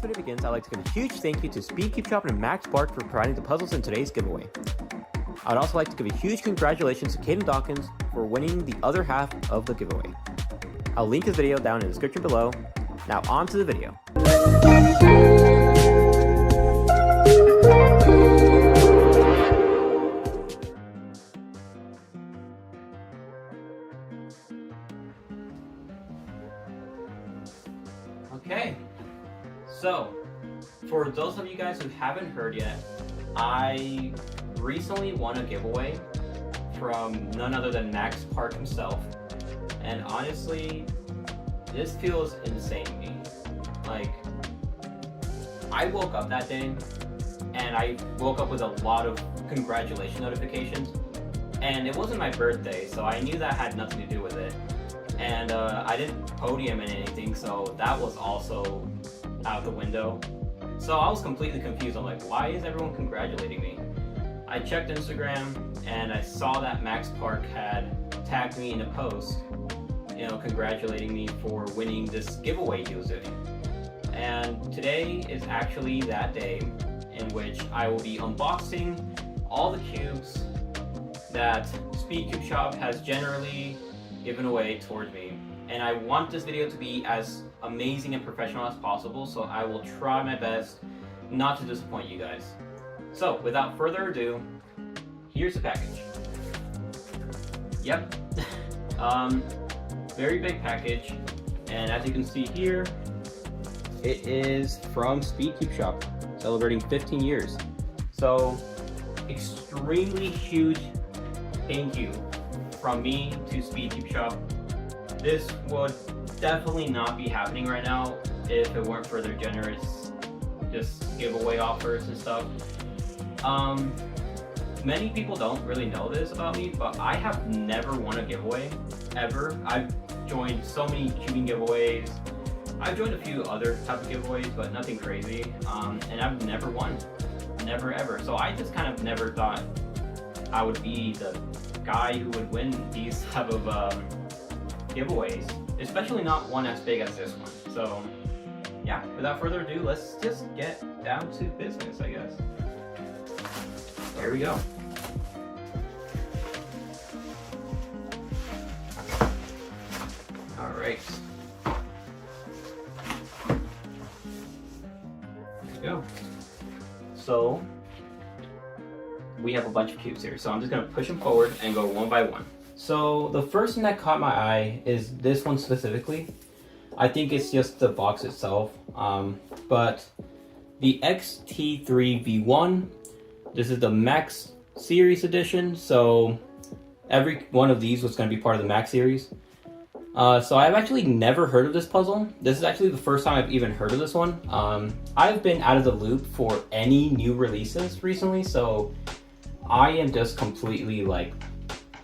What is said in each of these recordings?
video begins, I'd like to give a huge thank you to SpeedCubeShop and Max Park for providing the puzzles in today's giveaway. I'd also like to give a huge congratulations to Caden Dawkins for winning the other half of the giveaway. I'll link his video down in the description below. Now on to the video. Okay, so for those of you guys who haven't heard yet, I recently won a giveaway from none other than Max Park himself, and honestly, this feels insane to me. Like, I woke up that day, and I woke up with a lot of congratulation notifications, and it wasn't my birthday, so I knew that had nothing to do with it. And I didn't podium in anything, so that was also out the window. So I was completely confused. I'm like, why is everyone congratulating me? I checked Instagram and I saw that Max Park had tagged me in a post, you know, congratulating me for winning this giveaway he was doing. And today is actually that day in which I will be unboxing all the cubes that SpeedCubeShop has generally given away towards me, and I want this video to be as amazing and professional as possible, so I will try my best not to disappoint you guys. So without further ado, here's the package. Yep. Very big package, and as you can see here, it is from SpeedCubeShop, celebrating 15 years. So extremely huge thank you from me to SpeedCubeShop. This would definitely not be happening right now if it weren't for their generous just giveaway offers and stuff. Many people don't really know this about me, but I have never won a giveaway, ever. I've joined so many cubing giveaways. I've joined a few other type of giveaways, but nothing crazy. And I've never won, never ever. So I just kind of never thought I would be the guy who would win these type of giveaways, especially not one as big as this one. So yeah, without further ado, let's just get down to business, I guess. Here we go. All right. There we go. So we have a bunch of cubes here, so I'm just gonna push them forward and go one by one. So the first thing that caught my eye is this one specifically. I think it's just the box itself, but the XT3V1, this is the Max Series edition, so every one of these was going to be part of the Max Series. So I've actually never heard of this puzzle. This is actually the first time I've even heard of this one. I've been out of the loop for any new releases recently, so I am just completely like,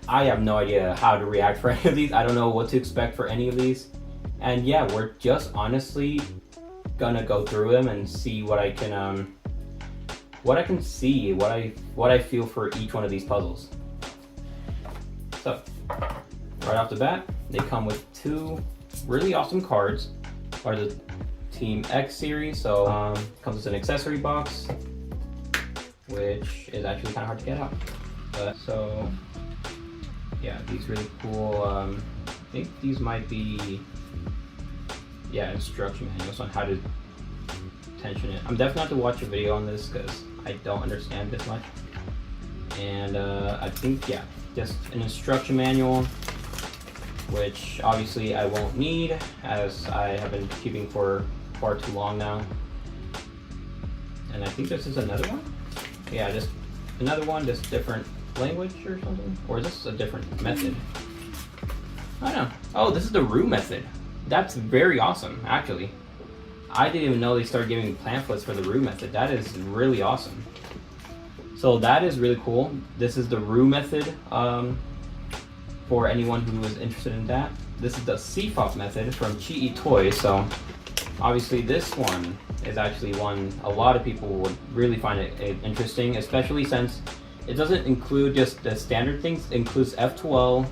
I have no idea how to react for any of these. I don't know what to expect for any of these. And yeah, we're just honestly gonna go through them and see what I can see, what I feel for each one of these puzzles. So, right off the bat, they come with two really awesome cards. Are the Team X series, so comes with an accessory box, which is actually kind of hard to get out. So yeah, these really cool, I think these might be, yeah, instruction manuals on how to tension it. I'm definitely have to watch a video on this because I don't understand this much. And I think, yeah, just an instruction manual, which obviously I won't need as I have been keeping for far too long now. And I think this is another one. Yeah, just another one, just different language or something? Or is this a different method? I don't know. Oh, this is the roux method. That's very awesome, actually. I didn't even know they started giving me pamphlets for the roux method. That is really awesome. So that is really cool. This is the roux method for anyone who is interested in that. This is the CFOP method from Chi Toys. So obviously this one is actually one a lot of people would really find it interesting, especially since it doesn't include just the standard things. It includes F2L,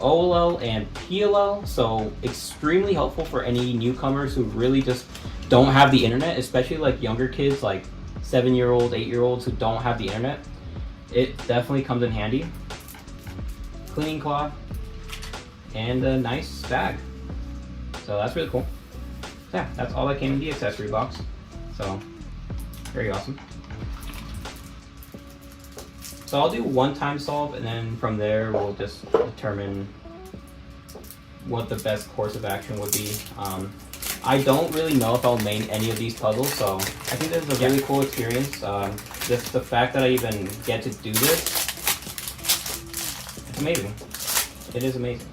OLL, and PLL, so extremely helpful for any newcomers who really just don't have the internet, especially like younger kids, like 7-year-old, 8-year-olds who don't have the internet, it definitely comes in handy. Cleaning cloth and a nice bag. So that's really cool. Yeah, that's all that came in the accessory box. So very awesome. So I'll do one time solve, and then from there we'll just determine what the best course of action would be. I don't really know if I'll main any of these puzzles, so I think this is a really cool experience. Just the fact that I even get to do this, it's amazing. It is amazing.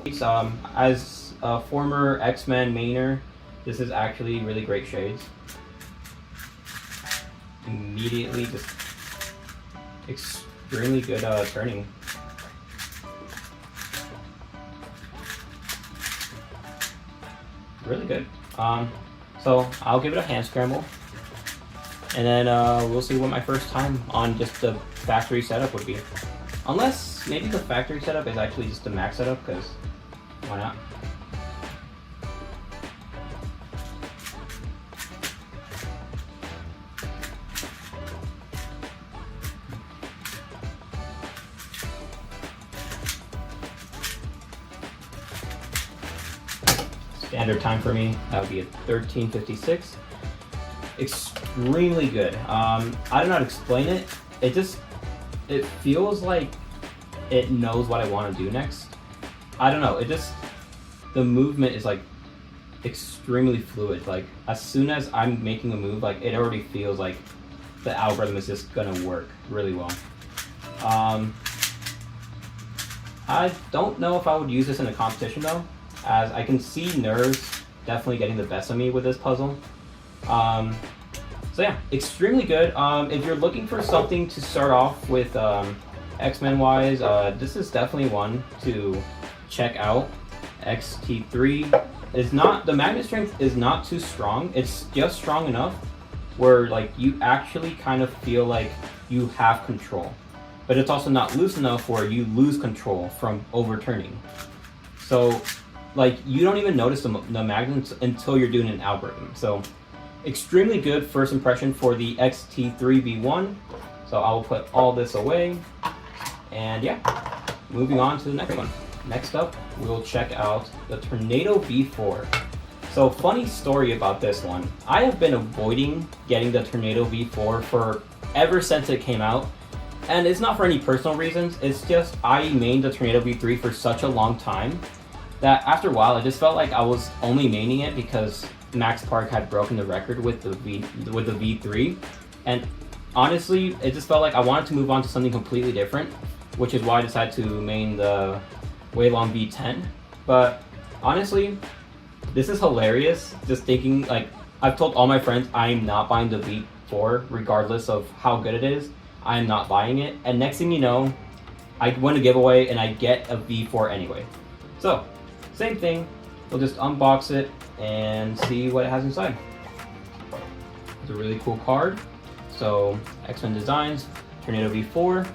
As a former X-Men mainer, this is actually really great shades. Immediately just extremely good turning. Really good. So I'll give it a hand scramble, and then we'll see what my first time on just the factory setup would be. Unless maybe the factory setup is actually just the max setup, because why not? Standard time for me, that would be a 13:56. Extremely good. I don't know how to explain it. It feels like it knows what I want to do next. I don't know. The movement is like extremely fluid. Like as soon as I'm making a move, like it already feels like the algorithm is just gonna work really well. I don't know if I would use this in a competition though, as I can see nerves definitely getting the best of me with this puzzle. So yeah, extremely good. If you're looking for something to start off with X-Men wise, this is definitely one to check out. XT3 is not, the magnet strength is not too strong. It's just strong enough where like you actually kind of feel like you have control, but it's also not loose enough where you lose control from overturning. So like you don't even notice the magnets until you're doing an algorithm. So extremely good first impression for the XT3V1. So I will put all this away, and yeah, moving on to the next one. Next up, we'll check out the Tornado V4. So funny story about this one. I have been avoiding getting the Tornado V4 for ever since it came out. And it's not for any personal reasons, it's just I mained the Tornado V3 for such a long time that after a while I just felt like I was only maining it because Max Park had broken the record with the V3, and honestly it just felt like I wanted to move on to something completely different, which is why I decided to main the Waylon V10. But honestly, this is hilarious, just thinking like I've told all my friends I'm not buying the V4 regardless of how good it is. I'm not buying it, and next thing you know I win a giveaway and I get a V4 anyway. So same thing, we'll just unbox it and see what it has inside. It's a really cool card. So X-Men Designs, Tornado V4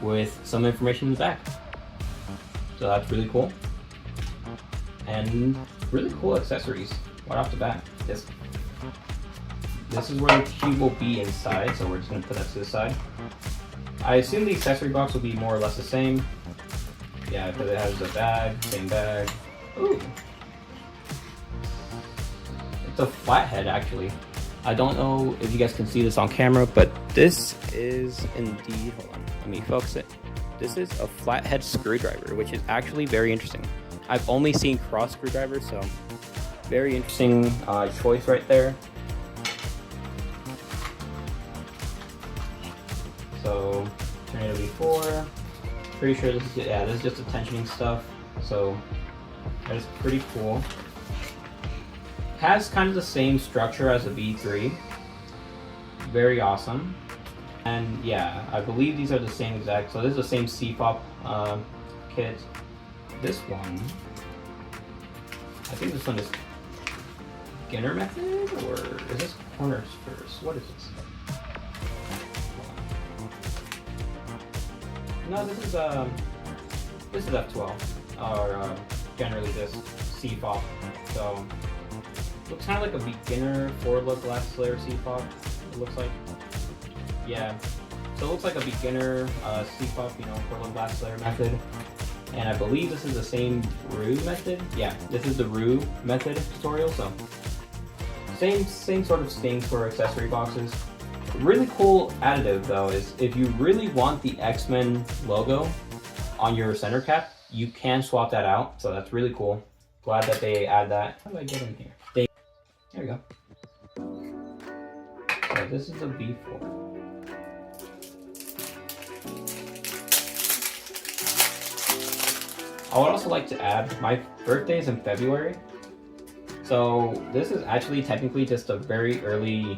with some information in the back. So that's really cool. And really cool accessories right off the bat. This is where the cube will be inside, so we're just gonna put that to the side. I assume the accessory box will be more or less the same. Yeah, because it has a bag, same bag. Ooh. It's a flathead actually. I don't know if you guys can see this on camera, but this is indeed, hold on, let me focus it. This is a flathead screwdriver, which is actually very interesting. I've only seen cross screwdrivers, so very interesting choice right there. So Tornado V4, pretty sure this is, yeah, this is just the tensioning stuff. So that is pretty cool. Has kind of the same structure as a V3. Very awesome. And yeah, I believe these are the same exact, so this is the same CFOP kit. This one, I think this one is beginner method, or is this corners first? What is this? No, this is F12, or generally just CFOP. So Looks kind of like a beginner forward glass layer CFOP, it looks like. Yeah, so it looks like a beginner CFOP, you know, forward glass layer method. And I believe this is the same roux method. Yeah, this is the roux method tutorial, so same sort of things for accessory boxes. Really cool additive though is if you really want the X-Men logo on your center cap, you can swap that out, so that's really cool. Glad that they add that. How do I get in here? There we go. So this is the V4. I would also like to add, my birthday is in February, so this is actually technically just a very early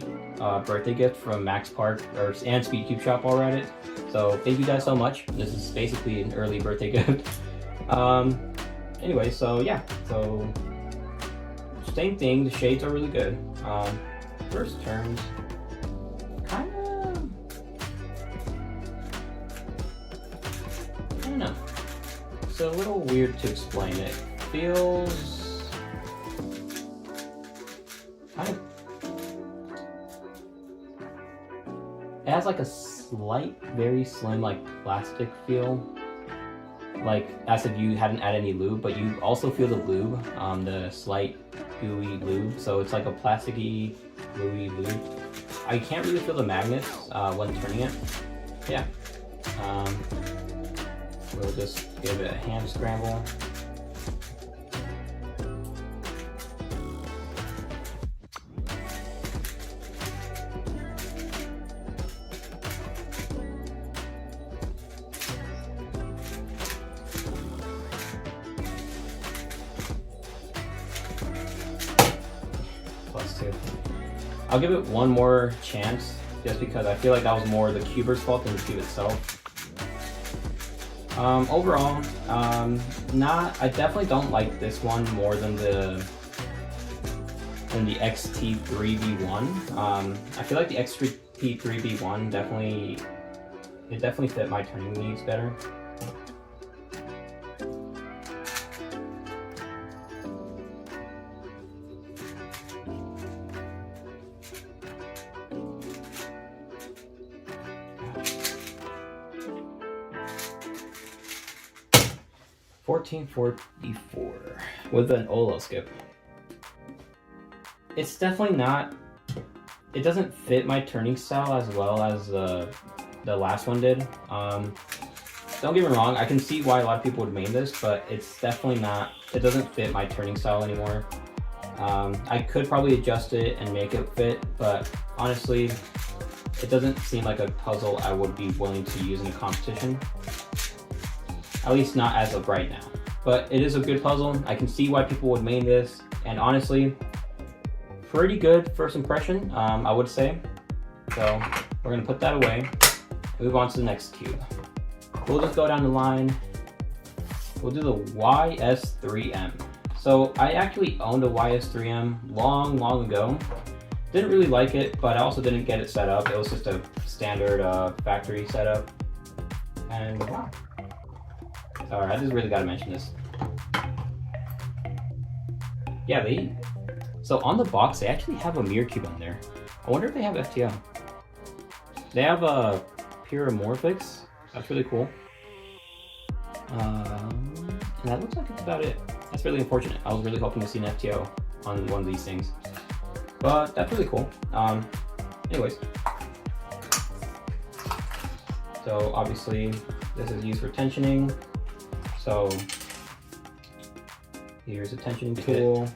birthday gift from Max Park and SpeedCubeShop while we're at it. So thank you guys so much. This is basically an early birthday gift. Anyway, so yeah, so same thing. The shades are really good. First turns, kind of, I don't know. It's a little weird to explain. It feels kind of. It has like a slight, very slim, like plastic feel. Like as if you hadn't added any lube, but you also feel the lube, the slight gooey lube. So it's like a plasticky, gooey lube. I can't really feel the magnets when turning it. Yeah. We'll just give it a hand scramble. +2. I'll give it one more chance just because I feel like that was more the cuber's fault than the cube itself. Overall, I definitely don't like this one more than the XT3V1. I feel like the XT3V1 definitely fit my turning needs better. $14.44 with an Olo skip. It's definitely not. It doesn't fit my turning style as well as the last one did. Don't get me wrong. I can see why a lot of people would main this, but it's definitely not. It doesn't fit my turning style anymore. I could probably adjust it and make it fit, but honestly, it doesn't seem like a puzzle I would be willing to use in a competition. At least not as of right now. But it is a good puzzle. I can see why people would main this. And honestly, pretty good first impression, I would say. So we're gonna put that away. Move on to the next cube. We'll just go down the line. We'll do the YS3M. So I actually owned a YS3M long ago. Didn't really like it, but I also didn't get it set up. It was just a standard factory setup. And wow. Alright, I just really gotta mention this. Yeah, so on the box, they actually have a mirror cube on there. I wonder if they have FTO. They have a Pyromorphics. That's really cool. And that looks like it's about it. That's really unfortunate. I was really hoping to see an FTO on one of these things. But that's really cool. Anyways. So obviously, this is used for tensioning. So here's a tensioning tool.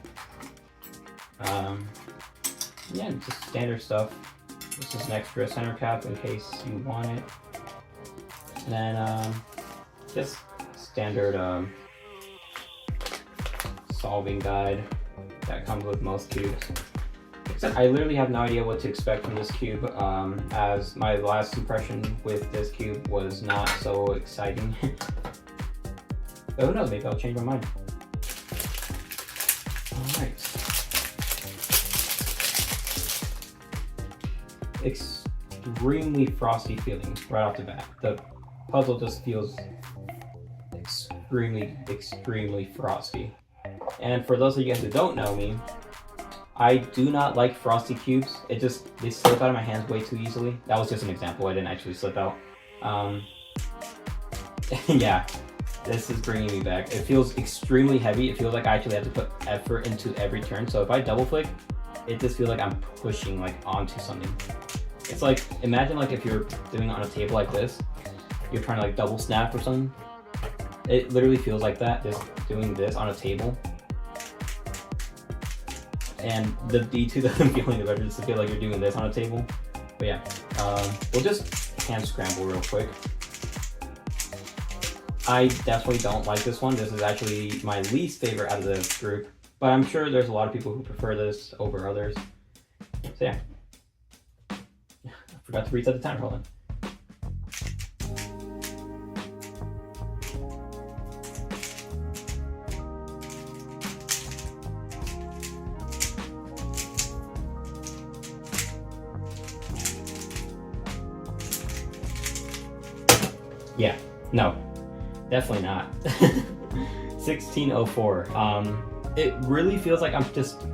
Yeah, just standard stuff. This is an extra center cap in case you want it. And then just standard solving guide that comes with most cubes. Except I literally have no idea what to expect from this cube, as my last impression with this cube was not so exciting. But who knows, maybe I'll change my mind. Alright. Extremely frosty feeling right off the bat. The puzzle just feels extremely frosty. And for those of you guys who don't know me, I do not like frosty cubes. They slip out of my hands way too easily. That was just an example. I didn't actually slip out. Yeah, this is bringing me back. It feels extremely heavy. It feels like I actually have to put effort into every turn. So if I double flick, it just feels like I'm pushing like onto something. It's like, imagine like if you're doing it on a table like this, you're trying to like double snap or something. It literally feels like that, just doing this on a table. And the D2 that I'm feeling better just to feel like you're doing this on a table. But yeah, we'll just hand scramble real quick. I definitely don't like this one. This is actually my least favorite out of the group, but I'm sure there's a lot of people who prefer this over others. So yeah, I forgot to reset the timer, hold on. Yeah, no, definitely not. 1604. It really feels like I'm just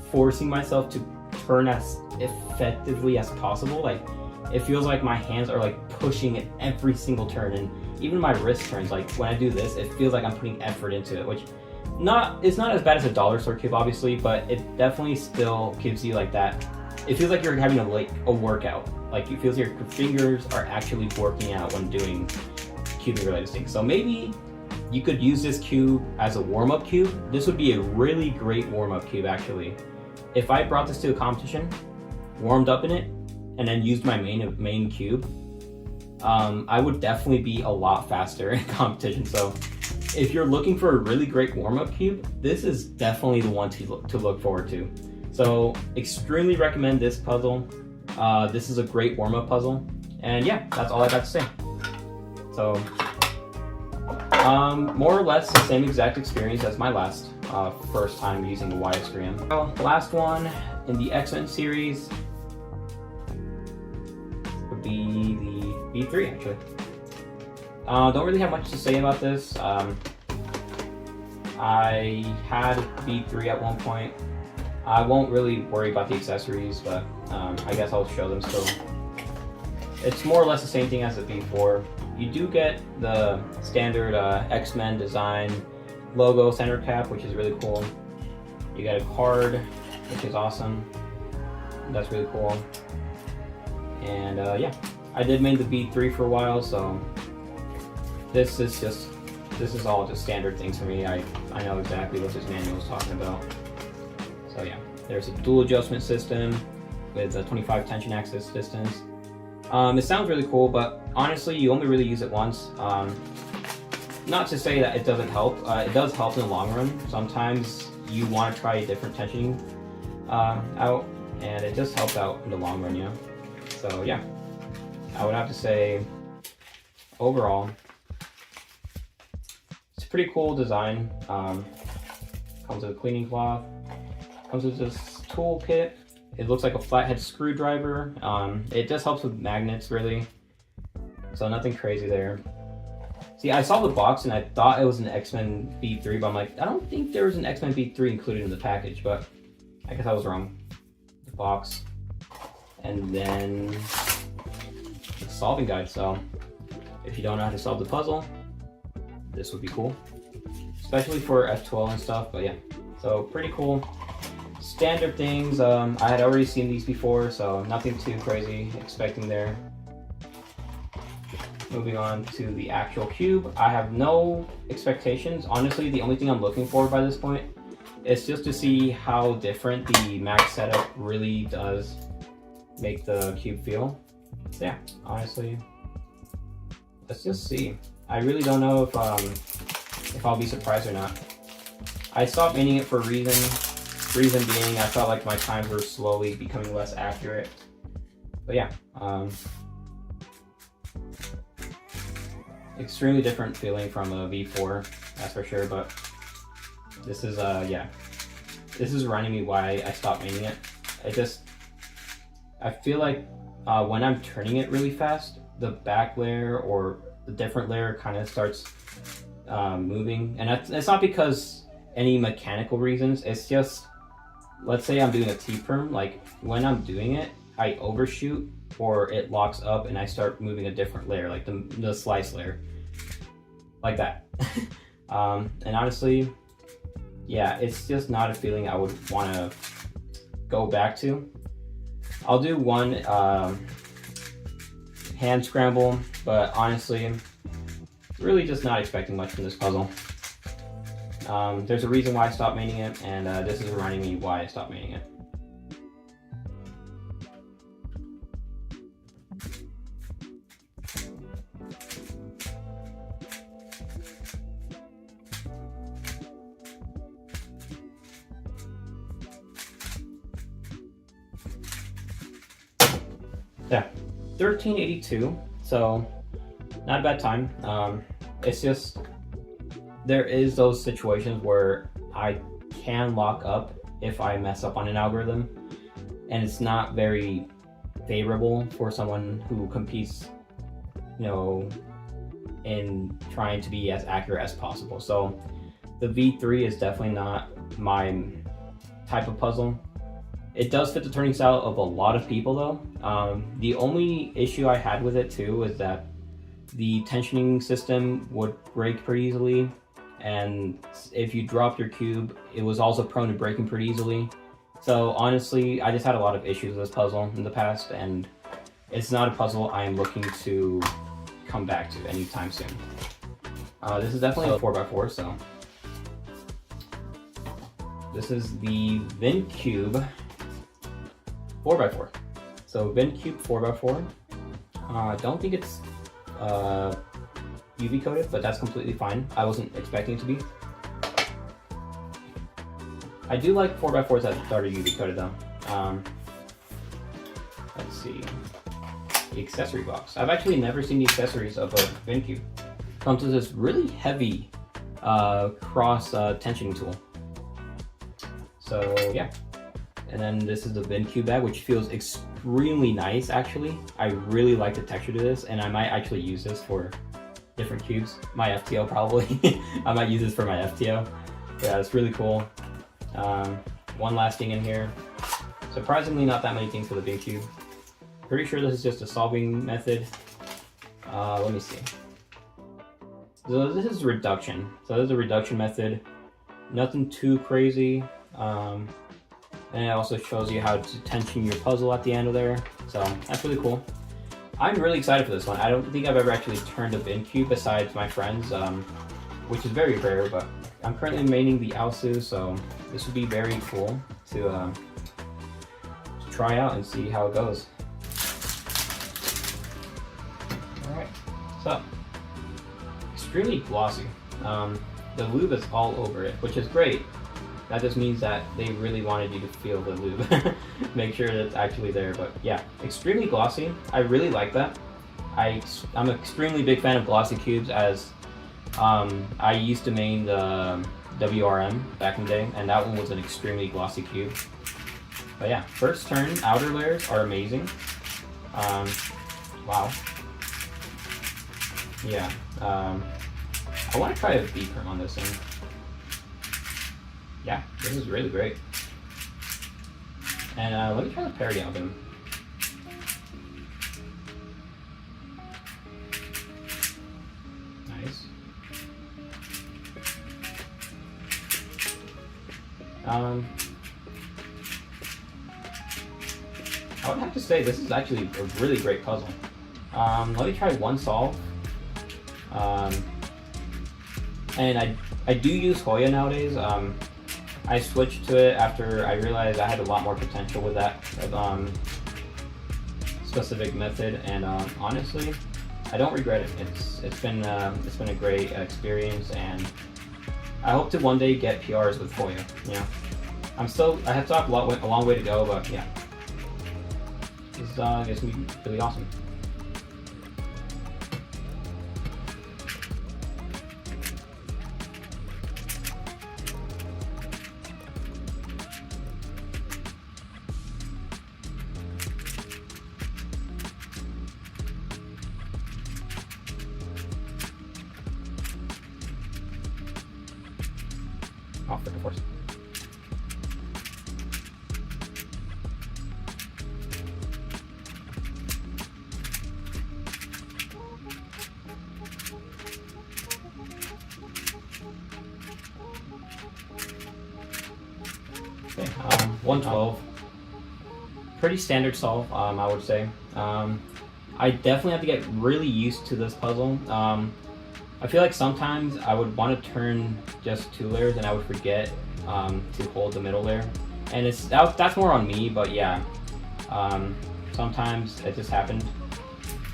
forcing myself to turn as effectively as possible. Like, it feels like my hands are like pushing at every single turn, and even my wrist turns. Like when I do this, it feels like I'm putting effort into it, which it's not as bad as a dollar store cube, obviously, but it definitely still gives you like that. It feels like you're having a workout. Like it feels like your fingers are actually working out when doing cubing related things. So maybe you could use this cube as a warm-up cube. This would be a really great warm-up cube actually. If I brought this to a competition, warmed up in it, and then used my main cube, I would definitely be a lot faster in competition. So if you're looking for a really great warm-up cube, this is definitely the one to look forward to. So extremely recommend this puzzle. This is a great warm-up puzzle. And yeah, that's all I got to say. So more or less the same exact experience as my last first time using the YS3M. Well, last one in the X-Men series would be the V3 actually. Don't really have much to say about this. I had V3 at one point. I won't really worry about the accessories, but I guess I'll show them still. It's more or less the same thing as the V4. You do get the standard X-Men design logo center cap, which is really cool. You get a card, which is awesome. That's really cool. And yeah, I did make the V3 for a while, so this is all just standard things for me. I know exactly what this manual is talking about. So yeah, there's a dual adjustment system with a 25 tension axis distance. It sounds really cool, but honestly, you only really use it once. Not to say that it doesn't help. It does help in the long run. Sometimes you want to try a different tensioning out, and it just helps out in the long run, you know? So yeah, I would have to say, overall, it's a pretty cool design. Comes with a cleaning cloth. Comes with this toolkit. It looks like a flathead screwdriver. It just helps with magnets, really. So nothing crazy there. See, I saw the box and I thought it was an X-Men V3, but I'm like, I don't think there was an X-Men V3 included in the package, but I guess I was wrong. The box. And then the solving guide. So if you don't know how to solve the puzzle, this would be cool. Especially for F12 and stuff, but yeah. So pretty cool. Standard things. I had already seen these before, so nothing too crazy expecting there. Moving on to the actual cube. I have no expectations. Honestly, the only thing I'm looking for by this point is just to see how different the Max setup really does make the cube feel. So yeah, honestly, let's just see. I really don't know if I'll be surprised or not. I stopped painting it for a reason. Reason being, I felt like my times were slowly becoming less accurate. But yeah, extremely different feeling from a V4, that's for sure. But this is yeah, this is reminding me why I stopped painting it. I feel like when I'm turning it really fast, the back layer or the different layer kind of starts moving, and it's not because any mechanical reasons. It's just let's say I'm doing a T-perm, like when I'm doing it, I overshoot or it locks up and I start moving a different layer, like the slice layer, like that. And honestly, yeah, it's just not a feeling I would want to go back to. I'll do one hand scramble, but honestly, really just not expecting much from this puzzle. There's a reason why I stopped maining it, and this is reminding me why I stopped maining it. Yeah, 1382, so not a bad time. It's just, there is those situations where I can lock up if I mess up on an algorithm, and it's not very favorable for someone who competes, you know, in trying to be as accurate as possible. So the V3 is definitely not my type of puzzle. It does fit the turning style of a lot of people though. The only issue I had with it too is that the tensioning system would break pretty easily, and if you dropped your cube, it was also prone to breaking pretty easily. So honestly, I just had a lot of issues with this puzzle in the past, and it's not a puzzle I'm looking to come back to anytime soon. This is definitely a 4x4, so this is the VIN Cube 4x4. So VIN Cube 4x4. I don't think it's UV coated, but that's completely fine. I wasn't expecting it to be. I do like 4x4s that are UV coated though. Let's see. The accessory box. I've actually never seen the accessories of a VIN Cube. Comes with this really heavy cross tensioning tool. So yeah. And then this is the VIN Cube bag, which feels extremely nice actually. I really like the texture to this, and I might actually use this for different cubes. My FTO probably. I might use this for my FTO. Yeah, it's really cool. One last thing in here. Surprisingly not that many things for the VIN Cube. Pretty sure this is just a solving method. Let me see. So this is reduction. So this is a reduction method. Nothing too crazy. And it also shows you how to tension your puzzle at the end of there. So that's really cool. I'm really excited for this one. I don't think I've ever actually turned a VIN Cube besides my friends, which is very rare, but I'm currently maining the AoSu, so this would be very cool to try out and see how it goes. Alright, so extremely glossy. The lube is all over it, which is great. That just means that they really wanted you to feel the lube. Make sure that it's actually there, but yeah, extremely glossy. I really like that. I'm an extremely big fan of glossy cubes, as I used to main the WR M back in the day, and that one was an extremely glossy cube. But yeah, first turn outer layers are amazing. Wow. Yeah, I want to try a V-perm on this thing. Yeah, this is really great. And let me try the parity algorithm. Nice. I would have to say this is actually a really great puzzle. Let me try one solve. And I do use Hoya nowadays. I switched to it after I realized I had a lot more potential with that specific method, and honestly, I don't regret it. It's been a great experience, and I hope to one day get PRs with Hoya. You know, I have a long way to go, but yeah, this is gonna be really awesome. Off the course. Okay, 112. Pretty standard solve, I would say. I definitely have to get really used to this puzzle. I feel like sometimes I would want to turn just 2 layers and I would forget to hold the middle layer. And that's more on me, but yeah. Sometimes it just happened.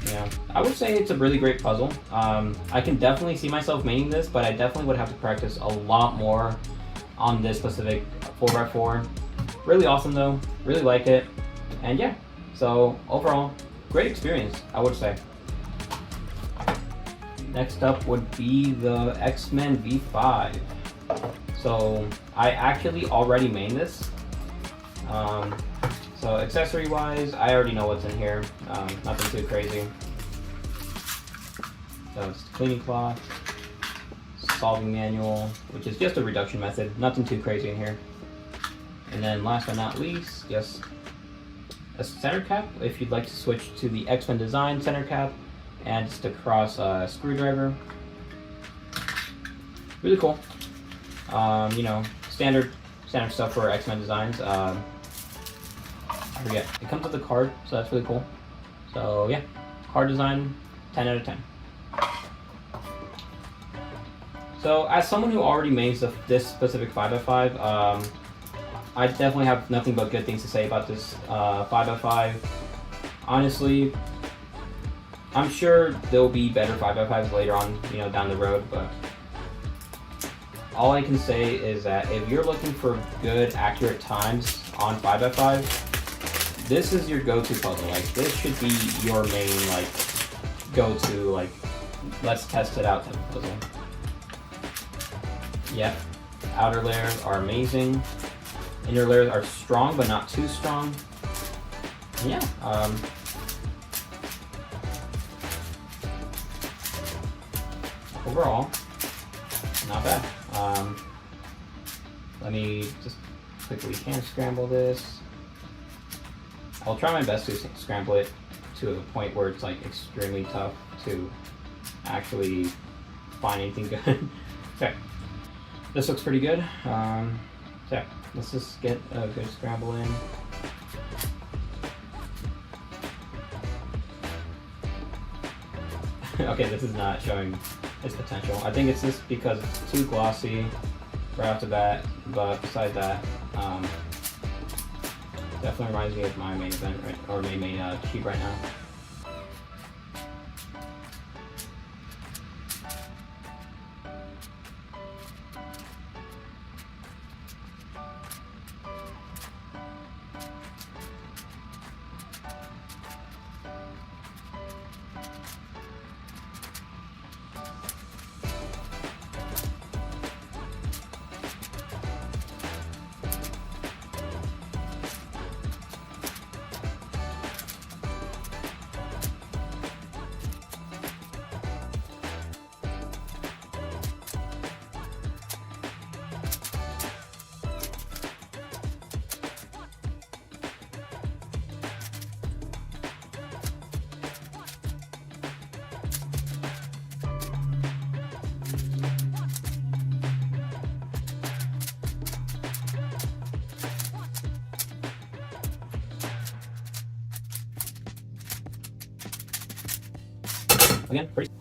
You know, I would say it's a really great puzzle. I can definitely see myself maining this, but I definitely would have to practice a lot more on this specific 4x4. Really awesome though, really like it. And yeah, so overall, great experience, I would say. Next up would be the X-Men V5. So I actually already mained this. So accessory wise, I already know what's in here. Nothing too crazy. So it's cleaning cloth, solving manual, which is just a reduction method. Nothing too crazy in here. And then last but not least, just a center cap if you'd like to switch to the X-Men design center cap, and just a cross screwdriver. Really cool. You know, standard stuff for X-Men designs. I forget. It comes with a card, so that's really cool. So yeah, card design, 10 out of 10. So as someone who already mains this specific 5x5, I definitely have nothing but good things to say about this 5x5. Honestly, I'm sure there'll be better 5x5s later on, you know, down the road, but all I can say is that if you're looking for good, accurate times on 5x5, this is your go-to puzzle. Like, this should be your main, like, go-to, like, let's test it out type of puzzle. Yep, outer layers are amazing. Inner layers are strong, but not too strong. And yeah, overall, not bad. Let me just quickly hand scramble this. I'll try my best to scramble it to a point where it's like extremely tough to actually find anything good. Okay, this looks pretty good. So yeah, let's just get a good scramble in. Okay, this is not showing its potential. I think it's just because it's too glossy right off the bat, but besides that, definitely reminds me of my main event, right, or main cube right now.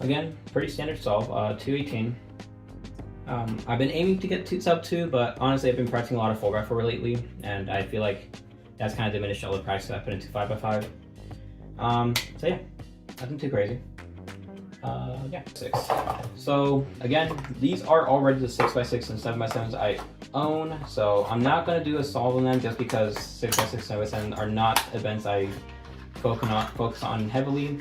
Again, pretty standard solve, 218. I've been aiming to get sub 2, but honestly I've been practicing a lot of 4x4 lately, and I feel like that's kind of diminished all the practice I put into 5x5. So yeah, nothing too crazy. Yeah, 6. So again, these are already the 6x6 and 7x7s I own, so I'm not going to do a solve on them just because 6x6 and 7x7 are not events I focus on heavily.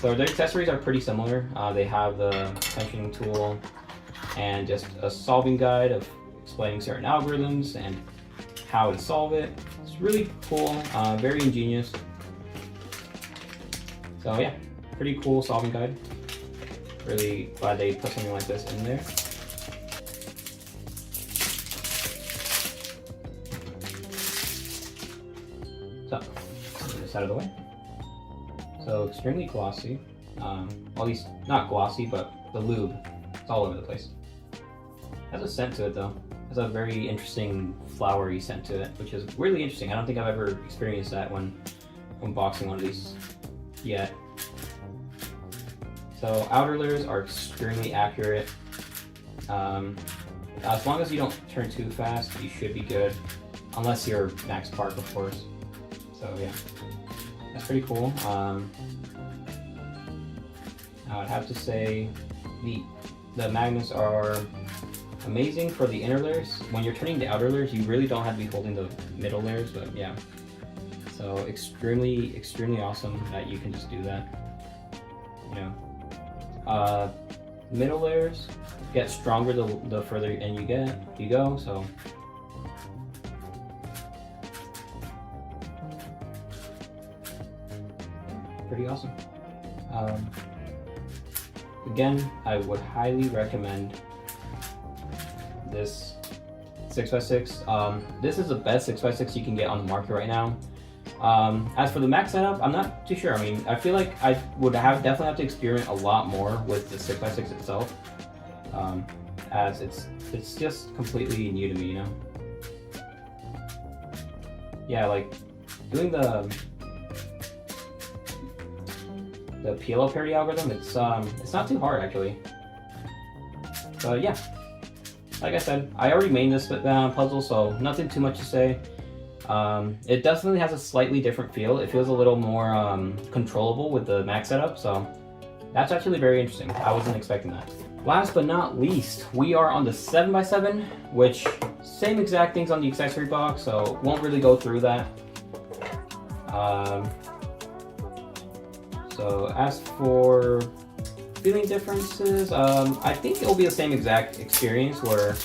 So their accessories are pretty similar. They have the tensioning tool and just a solving guide of explaining certain algorithms and how to solve it. It's really cool, very ingenious. So yeah, pretty cool solving guide. Really glad they put something like this in there. So, get this out of the way. So extremely glossy, at least not glossy, but the lube, it's all over the place. Has a scent to it though. has a very interesting flowery scent to it, which is really interesting. I don't think I've ever experienced that when unboxing one of these yet. So outer layers are extremely accurate. As long as you don't turn too fast, you should be good. Unless you're Max Park, of course. So yeah, that's pretty cool. I would have to say the magnets are amazing for the inner layers. When you're turning the outer layers, you really don't have to be holding the middle layers, but yeah. So extremely awesome that you can just do that. You know, middle layers get stronger the further in you go. So pretty awesome. Again, I would highly recommend this 6x6. This is the best 6x6 you can get on the market right now. As for the Max setup, I'm not too sure. I mean, I feel like I would definitely have to experiment a lot more with the 6x6 itself, as it's just completely new to me, you know. Yeah, like doing the PLO parity algorithm, it's not too hard actually. But yeah, like I said, I already made this puzzle, so nothing too much to say. It definitely has a slightly different feel. It feels a little more controllable with the Max setup, so that's actually very interesting. I wasn't expecting that. Last but not least, we are on the 7x7, which same exact things on the accessory box, so won't really go through that. So as for feeling differences, I think it'll be the same exact experience where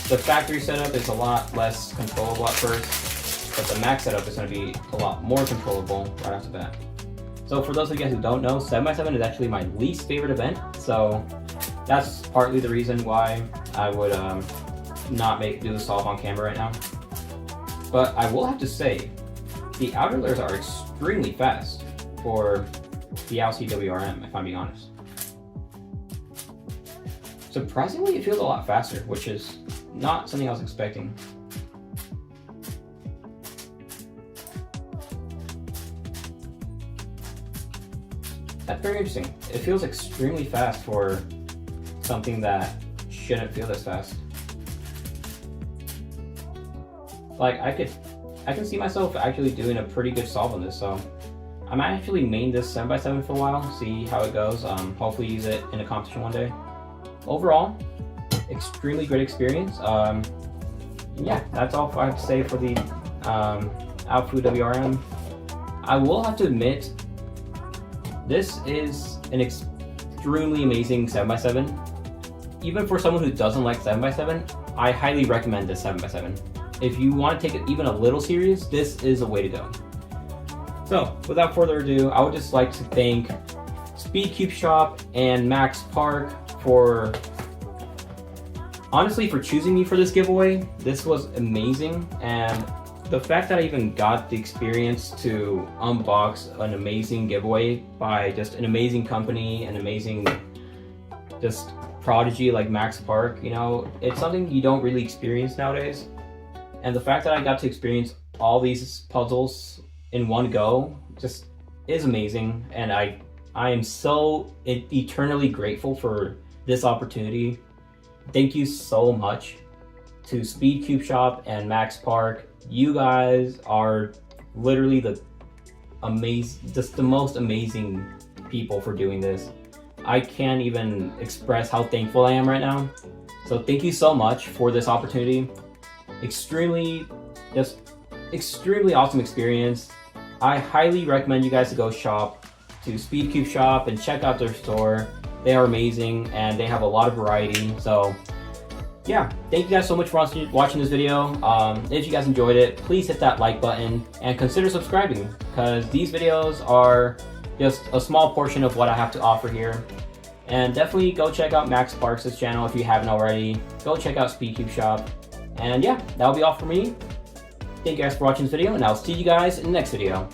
the factory setup is a lot less controllable at first, but the Max setup is going to be a lot more controllable right off the bat. So for those of you guys who don't know, 7x7 is actually my least favorite event, so that's partly the reason why I would not do the solve on camera right now. But I will have to say, the outer layers are extremely fast for the AoShi WR M, if I'm being honest. Surprisingly, it feels a lot faster, which is not something I was expecting. That's very interesting. It feels extremely fast for something that shouldn't feel this fast. Like, I can see myself actually doing a pretty good solve on this, so I might actually main this 7x7 for a while, see how it goes, hopefully use it in a competition one day. Overall, extremely great experience. Yeah, that's all I have to say for the AoFu WR M. I will have to admit, this is an extremely amazing 7x7. Even for someone who doesn't like 7x7, I highly recommend this 7x7. If you want to take it even a little serious, this is a way to go. So, without further ado, I would just like to thank SpeedCubeShop and Max Park for, honestly, for choosing me for this giveaway. This was amazing, and the fact that I even got the experience to unbox an amazing giveaway by just an amazing company, an amazing just prodigy like Max Park, you know, it's something you don't really experience nowadays. And the fact that I got to experience all these puzzles in one go just is amazing, and I am so eternally grateful for this opportunity. Thank you so much to SpeedCubeShop and Max Park. You guys are literally the most amazing people for doing this. I can't even express how thankful I am right now. So thank you so much for this opportunity. Extremely awesome experience. I highly recommend you guys to go shop to SpeedCubeShop and check out their store. They are amazing and they have a lot of variety. So yeah, thank you guys so much for watching this video. If you guys enjoyed it, please hit that like button and consider subscribing, because these videos are just a small portion of what I have to offer here. And definitely go check out Max Parks' channel if you haven't already. Go check out SpeedCubeShop. And yeah, that'll be all for me. Thank you guys for watching this video, and I'll see you guys in the next video.